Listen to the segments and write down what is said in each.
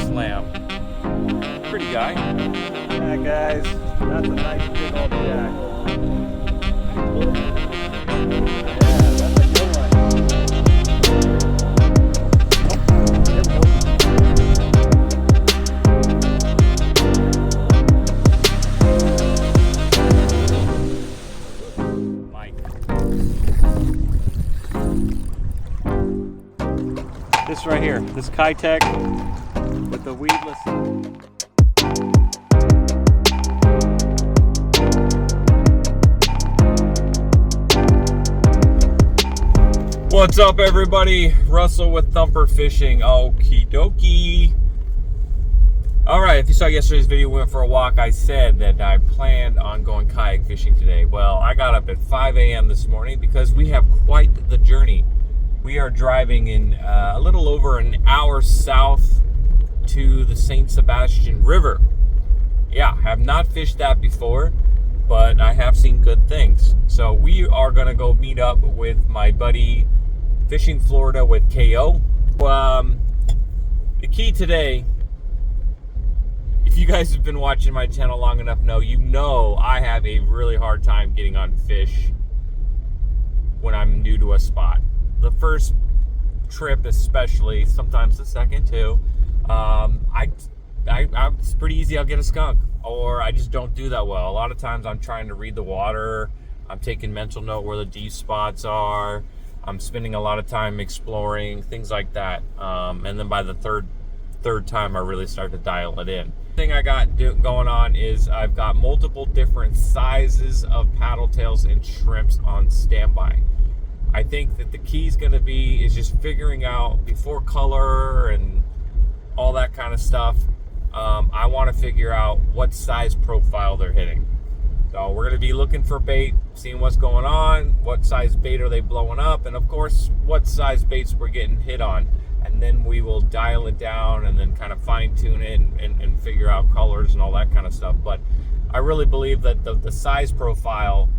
slam. Pretty guy. Yeah, guys, that's a nice big old jack. Yeah, that's a good one. Mike. This right here, this Keiteck with the weedless. What's up, everybody? Russell with Thumpr Fishing. Okie dokie. Alright, if you saw yesterday's video, we went for a walk. I said that I planned on going kayak fishing today. Well, I got up at 5 a.m. this morning because we have quite the journey. We are driving in a little over an hour south to the Saint Sebastian River. Yeah, I have not fished that before, but I have seen good things. So we are going to go meet up with my buddy Fishing Florida with KO. The key today, if you guys have been watching my channel long enough, you know I have a really hard time getting on fish when I'm new to a spot. The first trip especially, sometimes the second too, it's pretty easy. I'll get a skunk, or I just don't do that well. A lot of times I'm trying to read the water. I'm taking mental note where the deep spots are. I'm spending a lot of time exploring, things like that. And then by the third time, I really start to dial it in. The thing I got going on is I've got multiple different sizes of paddle tails and shrimps on standby. I think that the key is going to be just figuring out before color and all that kind of stuff. I want to figure out what size profile they're hitting. So we're going to be looking for bait, seeing what's going on, what size bait are they blowing up, and of course, what size baits we're getting hit on. And then we will dial it down and then kind of fine tune it and figure out colors and all that kind of stuff. But I really believe that the size profile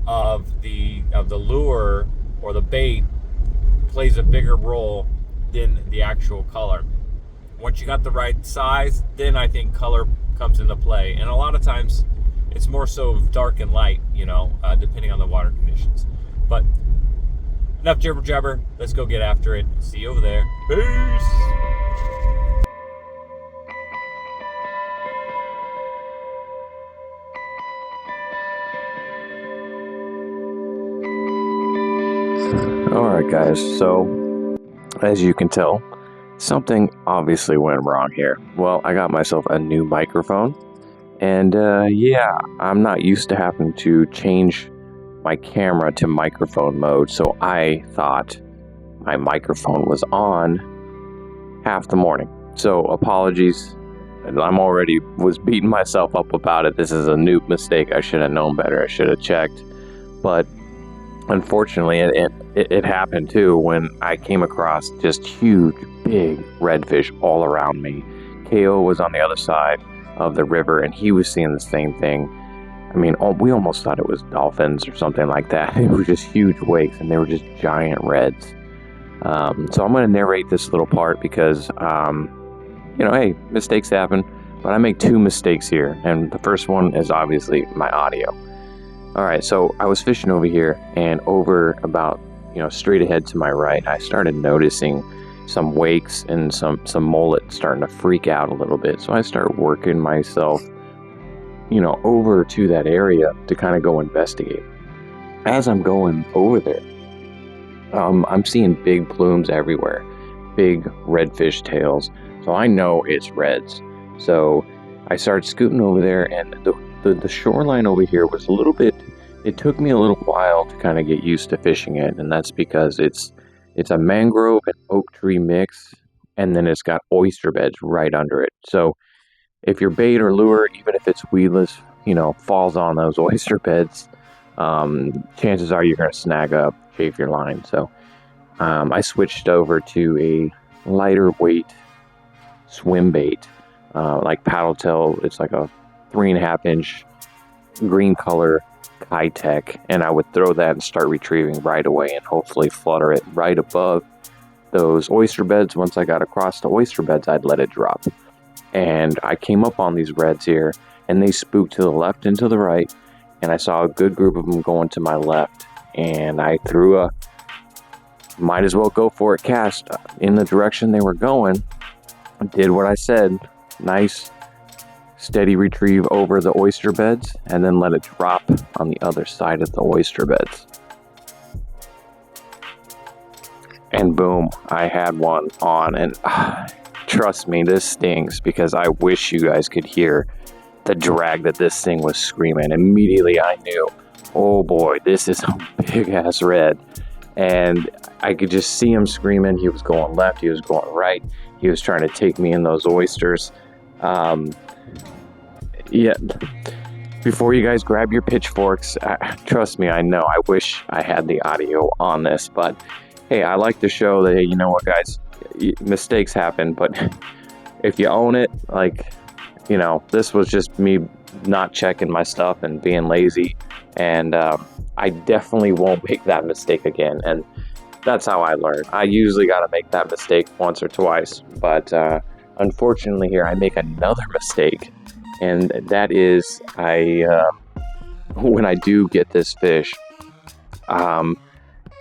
of the lure or the bait plays a bigger role than the actual color. Once you got the right size, then I think color comes into play. And a lot of times it's more so dark and light, depending on the water conditions. But enough jibber jabber. Let's go get after it. See you over there. Peace. Alright guys, so as you can tell, something obviously went wrong here. Well, I got myself a new microphone, and yeah, I'm not used to having to change my camera to microphone mode, so I thought my microphone was on half the morning. So apologies, and I'm already was beating myself up about it. This is a noob mistake. I should have known better. I should have checked, but unfortunately, it happened too when I came across just huge, big redfish all around me. KO was on the other side of the river, and he was seeing the same thing. I mean, we almost thought it was dolphins or something like that. They were just huge wakes, and they were just giant reds. So I'm going to narrate this little part because, hey, mistakes happen. But I make two mistakes here, and the first one is obviously my audio. Alright, so I was fishing over here, and over about, straight ahead to my right, I started noticing some wakes and some mullet starting to freak out a little bit. So I started working myself, over to that area to kind of go investigate. As I'm going over there, I'm seeing big plumes everywhere, big redfish tails. So I know it's reds. So I started scooting over there, and the shoreline over here was a little bit, it took me a little while to kind of get used to fishing it, and that's because it's a mangrove and oak tree mix, and then it's got oyster beds right under it. So if your bait or lure, even if it's weedless, falls on those oyster beds, chances are you're going to snag up, chafe your line. So I switched over to a lighter weight swim bait, like paddle tail. It's like a 3.5 inch green color Keiteck, and I would throw that and start retrieving right away and hopefully flutter it right above those oyster beds. Once I got across the oyster beds, I'd let it drop. And I came up on these reds here, and they spooked to the left and to the right, and I saw a good group of them going to my left, and I threw a might as well go for it cast in the direction they were going. Did what I said. Nice steady retrieve over the oyster beds, and then let it drop on the other side of the oyster beds. And boom, I had one on, and trust me, this stings, because I wish you guys could hear the drag that this thing was screaming. Immediately I knew, oh boy, this is a big ass red. And I could just see him screaming. He was going left, he was going right, he was trying to take me in those oysters. Yeah, before you guys grab your pitchforks, trust me, I know, I wish I had the audio on this, but hey, I like to show that, hey, you know what, guys, mistakes happen, but if you own it, like, you know, this was just me not checking my stuff and being lazy, and I definitely won't make that mistake again. And that's how I learn. I usually got to make that mistake once or twice, but unfortunately here I make another mistake, and that is when I do get this fish,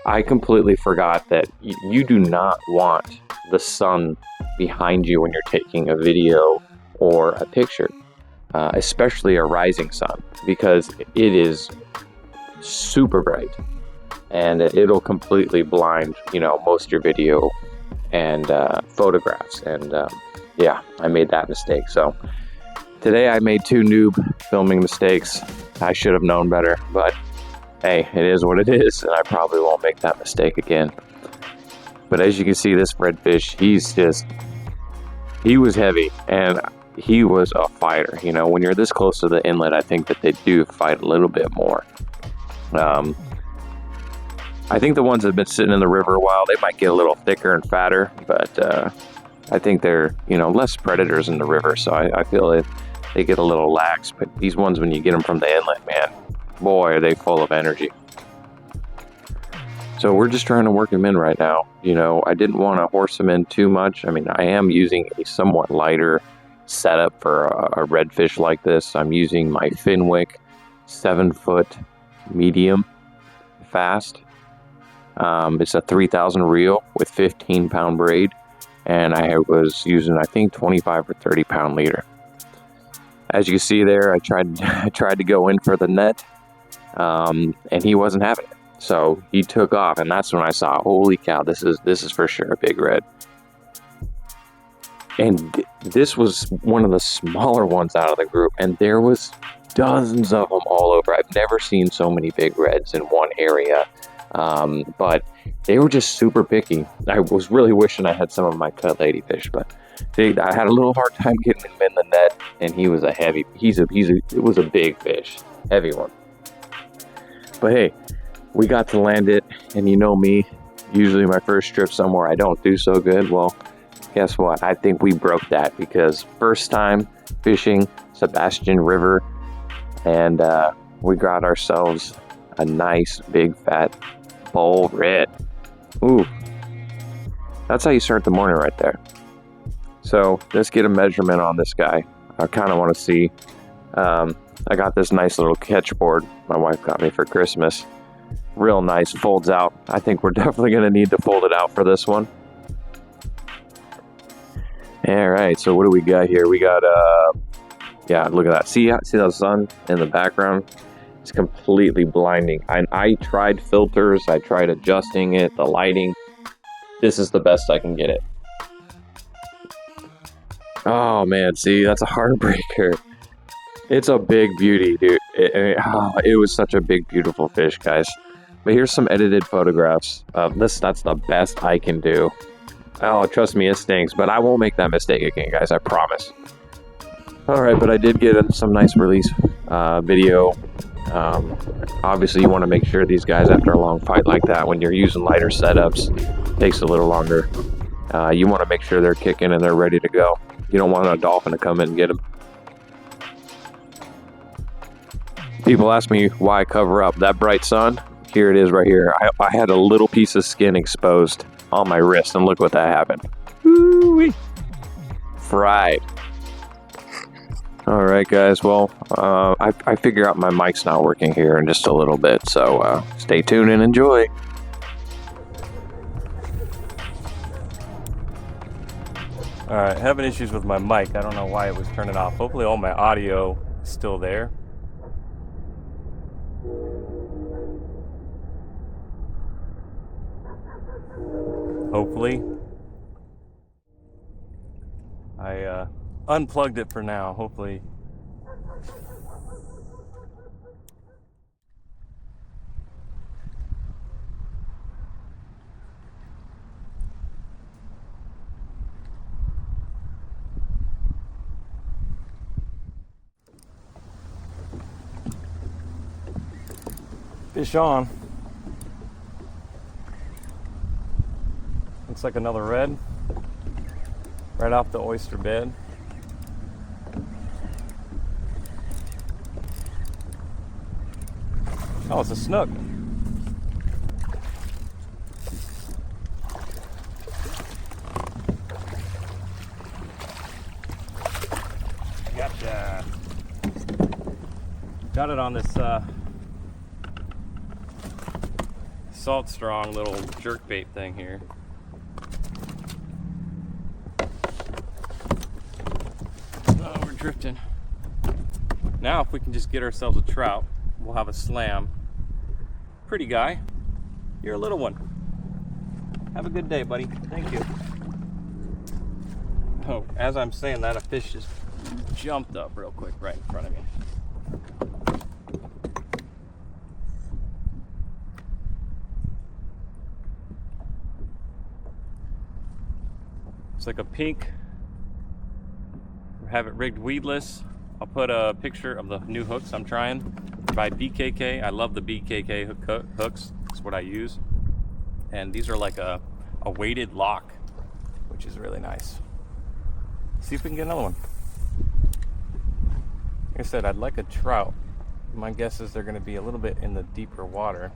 I completely forgot that you do not want the sun behind you when you're taking a video or a picture, especially a rising sun, because it is super bright and it'll completely blind, you know, most of your video and photographs. And yeah, I made that mistake. So today I made 2 noob filming mistakes. I should have known better, but hey, it is what it is, and I probably won't make that mistake again. But as you can see, this redfish, he was heavy, and he was a fighter. You know, when you're this close to the inlet, I think that they do fight a little bit more. I think the ones that have been sitting in the river a while, they might get a little thicker and fatter, but I think they're, you know, less predators in the river, so I feel that they get a little lax. But these ones, when you get them from the inlet, man, boy, are they full of energy. So we're just trying to work them in right now. You know, I didn't want to horse them in too much. I mean, I am using a somewhat lighter setup for a redfish like this. I'm using my Finwick 7-foot medium fast. It's a 3,000 reel with 15-pound braid, and I was using, I think, 25 or 30-pound leader. As you can see there, I tried to go in for the net, and he wasn't having it. So he took off, and that's when I saw, holy cow, this is for sure a big red. And this was one of the smaller ones out of the group, and there was dozens of them all over. I've never seen so many big reds in one area, but they were just super picky. I was really wishing I had some of my cut ladyfish, but I had a little hard time getting him in the net, and he was a heavy. It was a big fish, heavy one. But hey, we got to land it, and you know me, usually my first trip somewhere I don't do so good. Well, guess what? I think we broke that, because first time fishing Sebastian River, and we got ourselves a nice big fat bull red. Ooh, that's how you start the morning right there. So let's get a measurement on this guy. I kind of want to see. I got this nice little catch board my wife got me for Christmas. Real nice, folds out. I think we're definitely going to need to fold it out for this one. All right, so what do we got here? We got, yeah, look at that. See the sun in the background? It's completely blinding. I tried filters. I tried adjusting it, the lighting. This is the best I can get it. Oh, man, see, that's a heartbreaker. It's a big beauty, dude. It was such a big, beautiful fish, guys. But here's some edited photographs of this. That's the best I can do. Oh, trust me, it stinks, but I won't make that mistake again, guys, I promise. Alright, but I did get some nice release video. Obviously, you want to make sure these guys, after a long fight like that, when you're using lighter setups, takes a little longer. You want to make sure they're kicking and they're ready to go. You don't want a dolphin to come in and get them. People ask me why I cover up that bright sun. Here it is right here. I had a little piece of skin exposed on my wrist, and look what that happened. Woo-wee. Fried. All right, guys. Well, I figure out my mic's not working here in just a little bit, so stay tuned and enjoy. All right, having issues with my mic. I don't know why it was turning off. Hopefully all my audio is still there. Hopefully. I unplugged it for now. Hopefully. Fish on. Looks like another red. Right off the oyster bed. Oh, it's a snook. Gotcha. Got it on this Salt Strong little jerkbait thing here. Oh, we're drifting. Now if we can just get ourselves a trout, we'll have a slam. Pretty guy. You're a little one. Have a good day, buddy. Thank you. Oh, as I'm saying that, a fish just jumped up real quick right in front of me. It's like a pink. Have it rigged weedless. I'll put a picture of the new hooks I'm trying by BKK. I love the BKK hooks. That's what I use. And these are like a weighted lock, which is really nice. See if we can get another one. Like I said, I'd like a trout. My guess is they're going to be a little bit in the deeper water.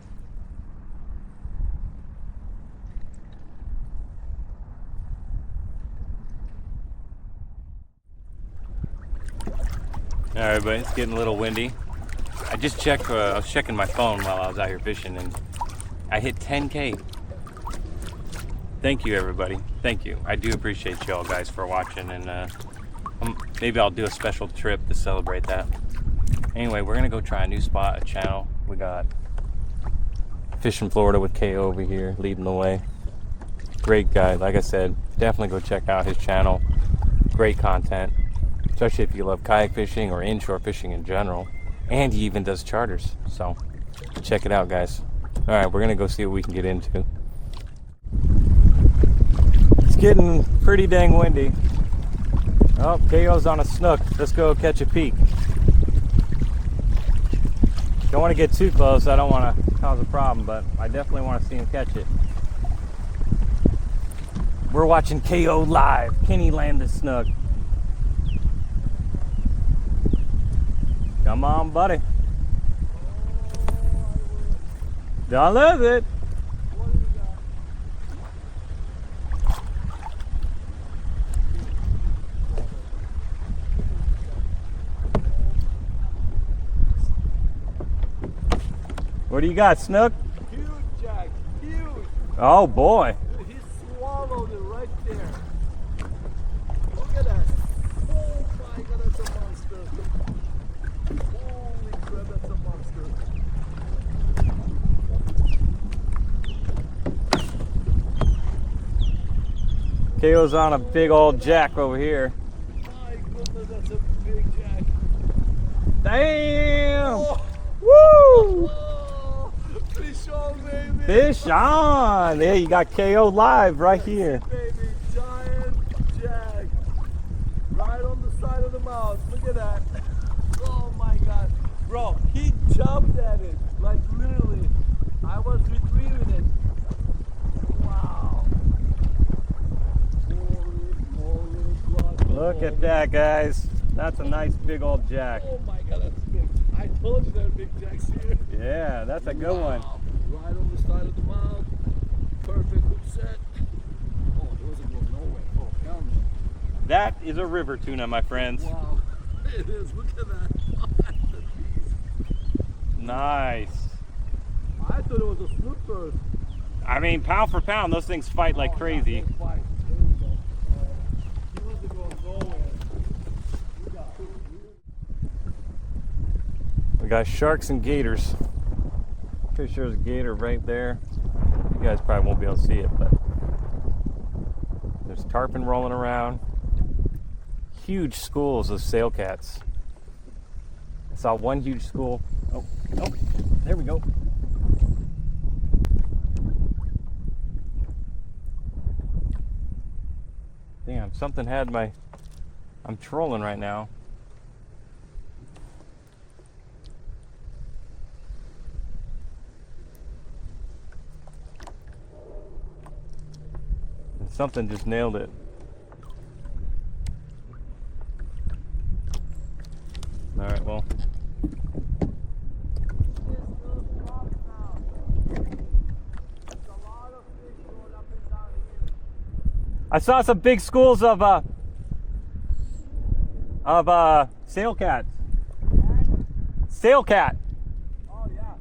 All right, buddy, it's getting a little windy. I just checked, I was checking my phone while I was out here fishing, and I hit 10K. Thank you, everybody. Thank you. I do appreciate y'all guys for watching, and maybe I'll do a special trip to celebrate that. Anyway, we're gonna go try a new spot, a channel. We got Fish in Florida with KO over here, leading the way. Great guy. Like I said, definitely go check out his channel. Great content. Especially if you love kayak fishing or inshore fishing in general. And he even does charters. So check it out, guys. All right, we're gonna go see what we can get into. It's getting pretty dang windy. Oh, KO's on a snook. Let's go catch a peek. Don't want to get too close. I don't want to cause a problem, but I definitely want to see him catch it. We're watching KO live. Can he land the snook? Come on, buddy. Don't lose it. What do you got, Snook? Huge, Jack. Huge. Oh, boy. He swallowed it right there. Look at that. Oh my God, that's a monster. Holy crap, that's a monster. KO's on a big old jack over here. My goodness, that's a big Jack. Damn! Oh. Woo! Oh, fish on, baby. Fish on! There, you got KO live right here. Baby, giant Jack. Right on the side of the mouth. Look at that. Oh my God. Bro, he jumped at it. Like literally. I was retrieving it. Wow. Holy God. Look at that, guys. That's a nice big old jack. Oh my God, that's big. I told you there are big jacks here. Yeah, that's a good one. Right on the side of the mouth. Perfect hook set. down. That is a river tuna, my friends. Wow. It is. Look at that. Nice. I thought it was a snook first. I mean, pound for pound, those things fight like crazy. They fight. There you go. He wasn't going nowhere. You got it. We got sharks and gators. Pretty sure there's a gator right there. You guys probably won't be able to see it, but there's tarpon rolling around. Huge schools of sail cats. I saw one huge school. Oh, there we go. Damn, something had my... I'm trolling right now. And something just nailed it. Alright, well. I saw some big schools of sail cats. Sail cat. Oh, yeah.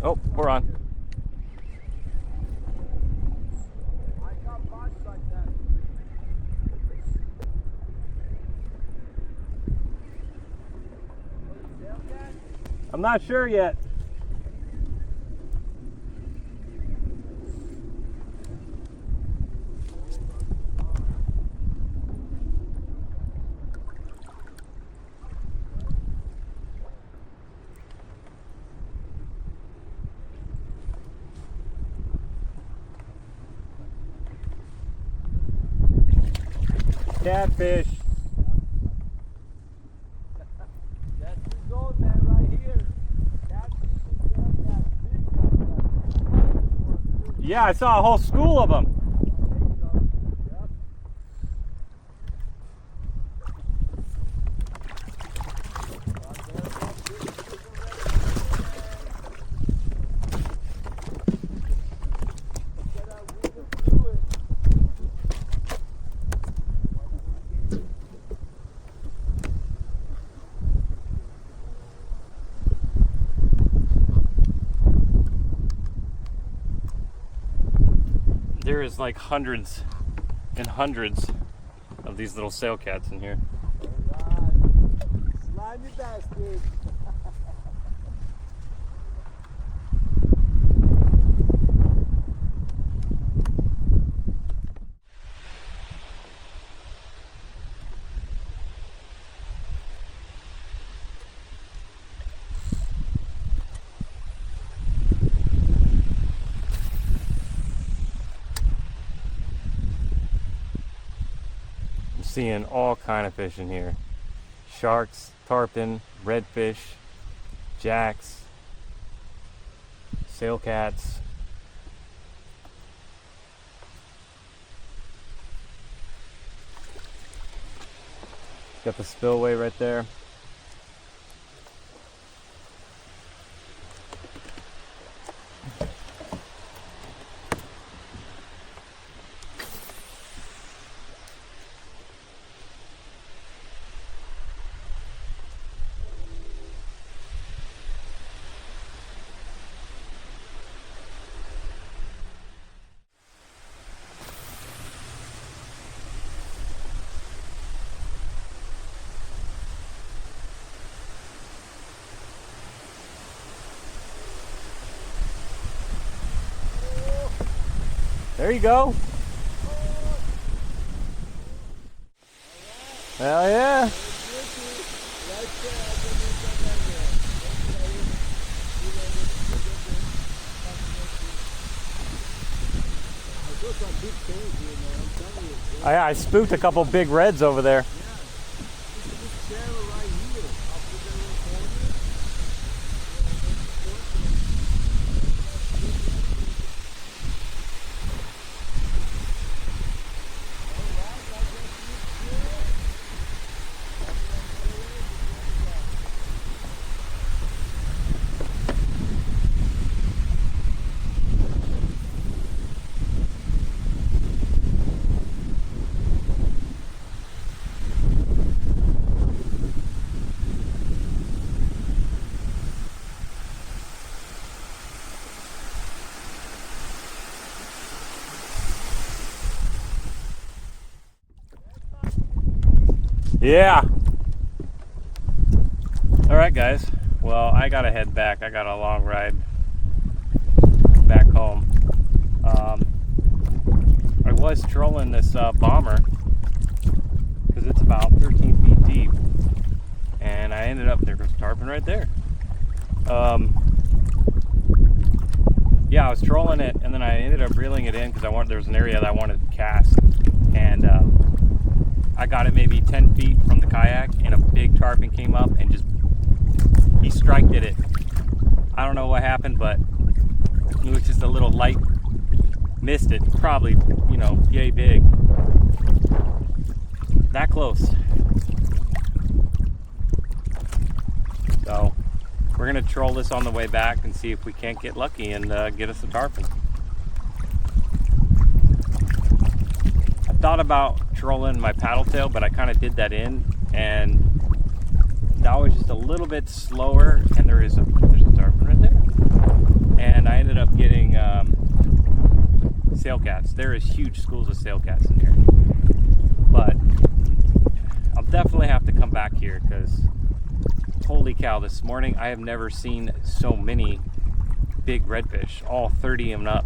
Oh, we're on. I got bunch like that. I'm not sure yet. Catfish. That's the zone, man, right here. Catfish and big. Yeah, I saw a whole school of them. Yep. There is like hundreds and hundreds of these little sail cats in here. Alright. Slimy bastard. Seeing all kind of fish in here. Sharks, tarpon, redfish, jacks, sail cats. Got the spillway right there. There you go. Hell yeah. I spooked a couple big reds over there. Yeah. All right, guys. Well, I gotta head back. I got a long ride back home. I was trolling this bomber because it's about 13 feet deep, and I ended up, there goes tarpon right there. Yeah, I was trolling it, and then I ended up reeling it in because there was an area that I wanted to cast, and I got it maybe 10 feet from the kayak, and a big tarpon came up and just, he striked at it. I don't know what happened, but it was just a little light, missed it, probably, you know, yay big. That close. So we're gonna troll this on the way back and see if we can't get lucky and get us a tarpon. I thought about trolling my paddle tail, but I kind of did that in, and that was just a little bit slower, and there's a tarpon right there. And I ended up getting sail cats. There is huge schools of sail cats in here. But I'll definitely have to come back here because holy cow, this morning I have never seen so many big redfish, all 30 and up.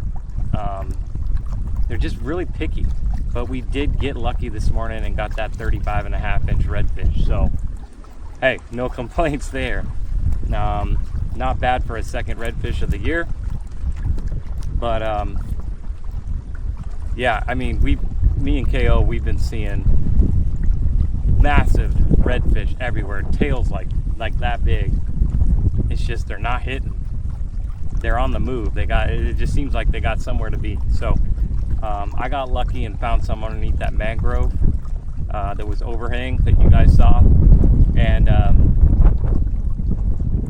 They're just really picky. But we did get lucky this morning and got that 35.5-inch redfish. So, hey, no complaints there. Not bad for a second redfish of the year. But, yeah, I mean, me and KO, we've been seeing massive redfish everywhere. Tails like that big. It's just they're not hitting. They're on the move. It just seems like they got somewhere to be. So, I got lucky and found some underneath that mangrove that was overhang that you guys saw. And,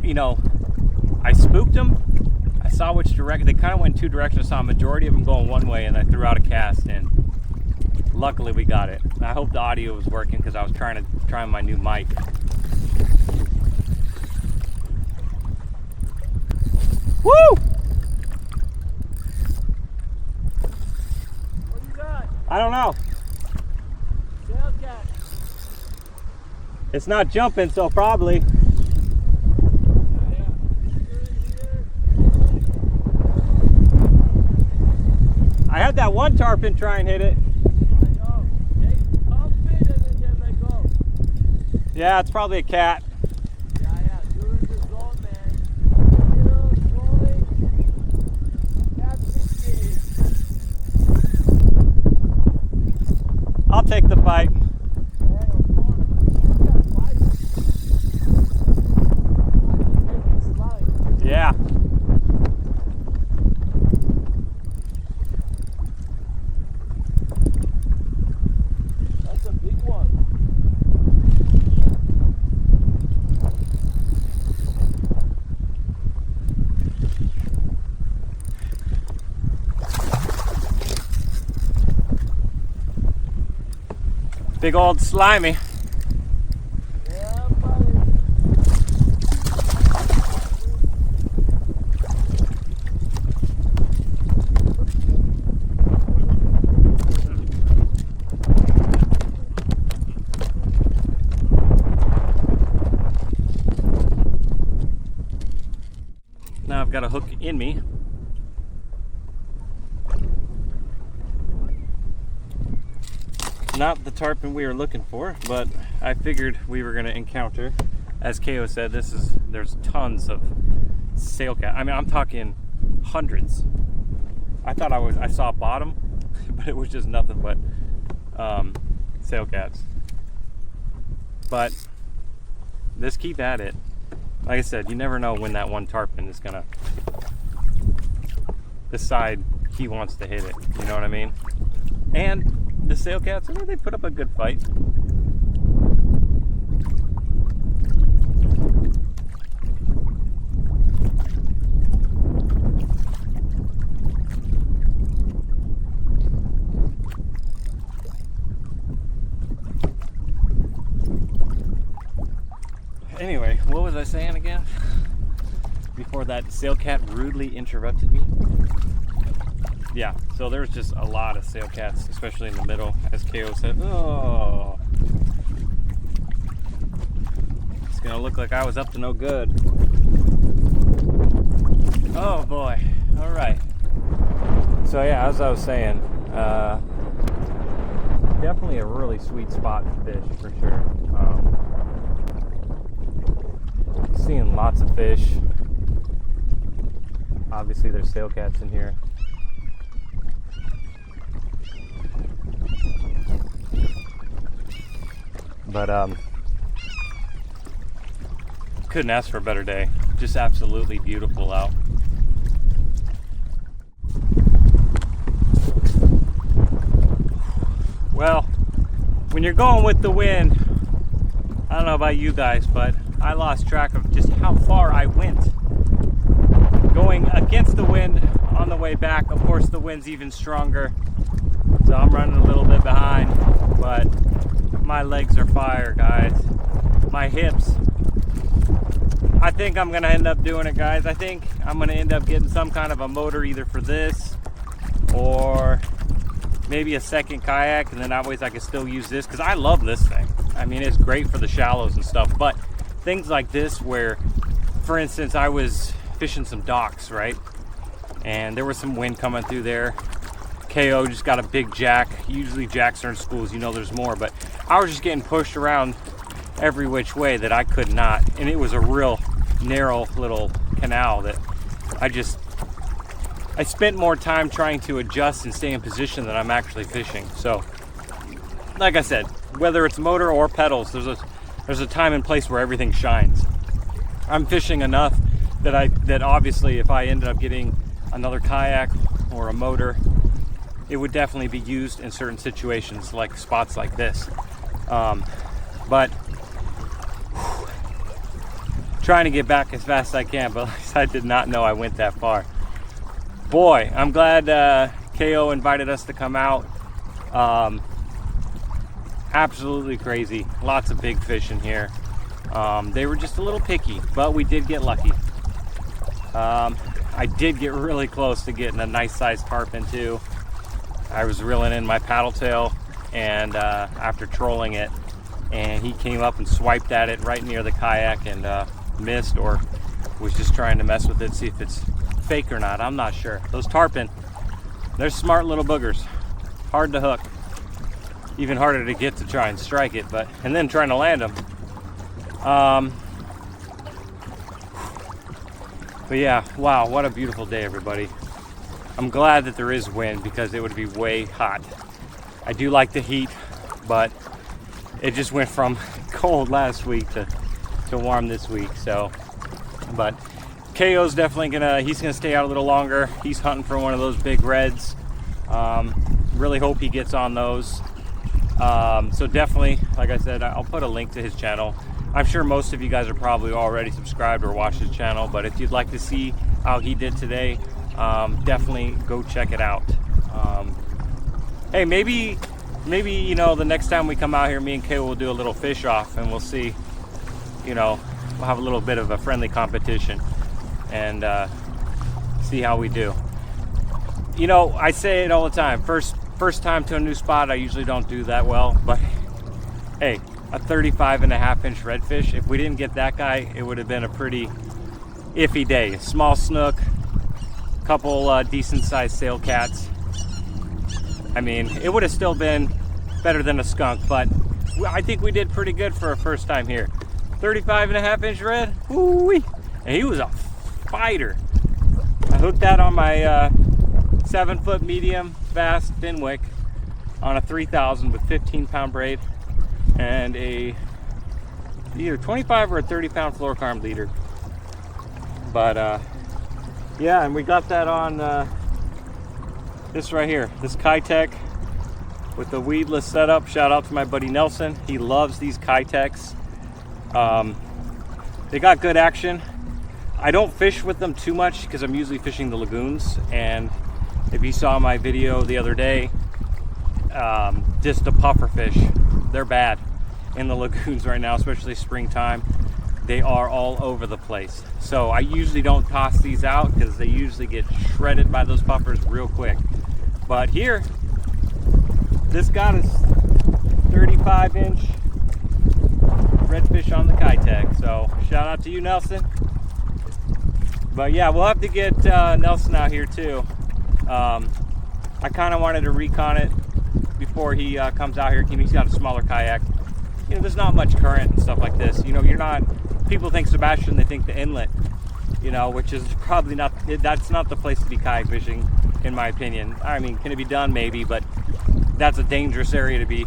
you know, I spooked them. I saw which direction. They kind of went two directions. I saw a majority of them going one way, and I threw out a cast, and luckily we got it. I hope the audio was working because I was trying my new mic. Woo! What do you got? I don't know. Sail cat. It's not jumping, so probably. I had that one tarpon try and hit it. I know. Pump it and then let go. Yeah, it's probably a cat. Yeah. You're in the zone, man. Little rolling catfish game. I'll take the bite. Yeah, of course. You got fight. Make it slide. Yeah. That's a big one. Big old slimy. Yeah, buddy. Now I've got a hook in me. Not the tarpon we were looking for, but I figured we were going to encounter, as KO said, there's tons of sail cat. I mean, I'm talking hundreds. I thought I saw a bottom, but it was just nothing but sail cats. But just keep at it. Like I said, you never know when that one tarpon is gonna decide he wants to hit it. You know what I mean? And the sail cats, I mean, they put up a good fight. Anyway, what was I saying again? Before that sail cat rudely interrupted me. Yeah, so there's just a lot of sail cats, especially in the middle, as KO said. Oh, gonna look like I was up to no good. Oh boy. All right. So yeah, as I was saying, definitely a really sweet spot to fish for sure. Seeing lots of fish. Obviously there's sail cats in here. But couldn't ask for a better day. Just absolutely beautiful out. Well, when you're going with the wind, I don't know about you guys, but I lost track of just how far I went. Going against the wind on the way back, of course the wind's even stronger, so I'm running a little bit behind, but my legs are fire, guys. My hips. I think I'm gonna end up doing it, guys. I think I'm gonna end up getting some kind of a motor either for this or maybe a second kayak, and then that way I can still use this, because I love this thing. I mean, it's great for the shallows and stuff, but things like this where, for instance, I was fishing some docks, right? And there was some wind coming through there. KO just got a big jack. Usually jacks are in schools, you know there's more, but I was just getting pushed around every which way that I could not. And it was a real narrow little canal that I spent more time trying to adjust and stay in position than I'm actually fishing. So, like I said, whether it's motor or pedals, there's a time and place where everything shines. I'm fishing enough that obviously if I ended up getting another kayak or a motor, it would definitely be used in certain situations, like spots like this. But trying to get back as fast as I can, but I did not know I went that far. Boy, I'm glad KO invited us to come out. Absolutely crazy. Lots of big fish in here. They were just a little picky, but we did get lucky. I did get really close to getting a nice sized tarpon too. I was reeling in my paddle tail, and after trolling it, and he came up and swiped at it right near the kayak and missed, or was just trying to mess with it, see if it's fake or not. I'm not sure. Those tarpon, they're smart little boogers. Hard to hook. Even harder to get to try and strike it, and then trying to land them. But yeah, wow, what a beautiful day, everybody. I'm glad that there is wind, because it would be way hot. I do like the heat, but it just went from cold last week to warm this week. So, but KO's definitely he's gonna stay out a little longer. He's hunting for one of those big reds. Really hope he gets on those. So definitely, like I said, I'll put a link to his channel. I'm sure most of you guys are probably already subscribed or watched his channel, but if you'd like to see how he did today, definitely go check it out. Hey, maybe you know, the next time we come out here, me and Kay will do a little fish off, and we'll see, you know, we'll have a little bit of a friendly competition and see how we do. You know, I say it all the time, first time to a new spot, I usually don't do that well, but hey, a 35.5-inch redfish, if we didn't get that guy, it would have been a pretty iffy day. Small snook, couple decent sized sail cats. I mean, it would have still been better than a skunk, but I think we did pretty good for a first time here. 35.5-inch red, woo-wee. And he was a fighter. I hooked that on my 7-foot medium bass Finwick on a 3000 with 15-pound braid and a either 25 or a 30-pound fluorocarbon leader. But yeah, and we got that on this right here, this Keiteck with the weedless setup. Shout out to my buddy Nelson. He loves these Keitecks. They got good action. I don't fish with them too much because I'm usually fishing the lagoons, and if you saw my video the other day, just the puffer fish, they're bad in the lagoons right now, especially springtime. They are all over the place. So I usually don't toss these out because they usually get shredded by those puffers real quick. But here, this got us 35-inch red catfish on the Keiteck. So shout out to you, Nelson. But yeah, we'll have to get Nelson out here too. I kind of wanted to recon it before he comes out here. He's got a smaller kayak. You know, there's not much current and stuff like this. You know, you're not, people think Sebastian, they think the inlet, you know, which is probably not, that's not the place to be kayak fishing, in my opinion. I mean, can it be done? Maybe, but that's a dangerous area to be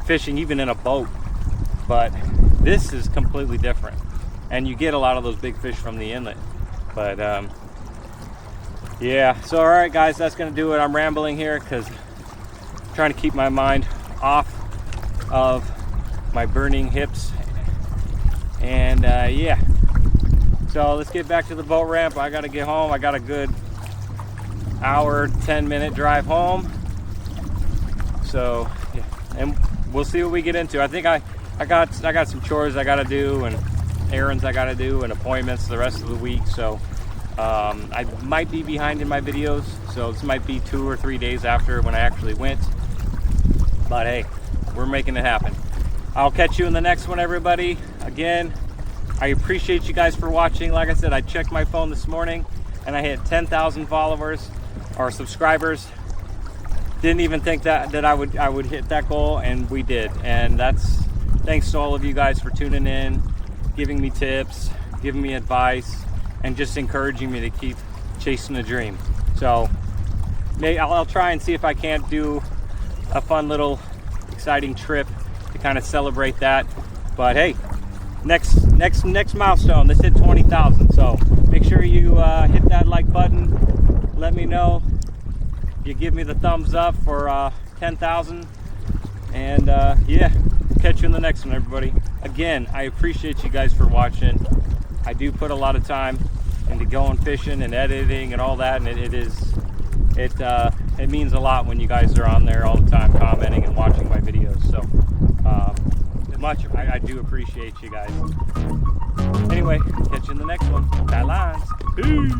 fishing, even in a boat. But this is completely different. And you get a lot of those big fish from the inlet. But yeah, so all right guys, that's gonna do it. I'm rambling here because I'm trying to keep my mind off of my burning hips. And yeah, so let's get back to the boat ramp. I gotta get home. I got a good hour, 10-minute drive home. So yeah, and we'll see what we get into. I think I got some chores I gotta do and errands I gotta do and appointments the rest of the week. So I might be behind in my videos, so this might be 2 or 3 days after when I actually went. But hey, we're making it happen. I'll catch you in the next one, everybody. Again, I appreciate you guys for watching. Like I said, I checked my phone this morning and I hit 10,000 followers or subscribers. Didn't even think that I would hit that goal, and we did. And that's thanks to all of you guys for tuning in, giving me tips, giving me advice, and just encouraging me to keep chasing a dream. So maybe I'll try and see if I can't do a fun little exciting trip to kind of celebrate that. But hey, next milestone, let's hit 20,000. So make sure you hit that like button. Let me know. You give me the thumbs up for 10,000. And yeah, catch you in the next one, everybody. Again, I appreciate you guys for watching. I do put a lot of time into going fishing and editing and all that, and it means a lot when you guys are on there all the time commenting and watching my videos. So I do appreciate you guys. Anyway, catch you in the next one. Tight lines. Peace.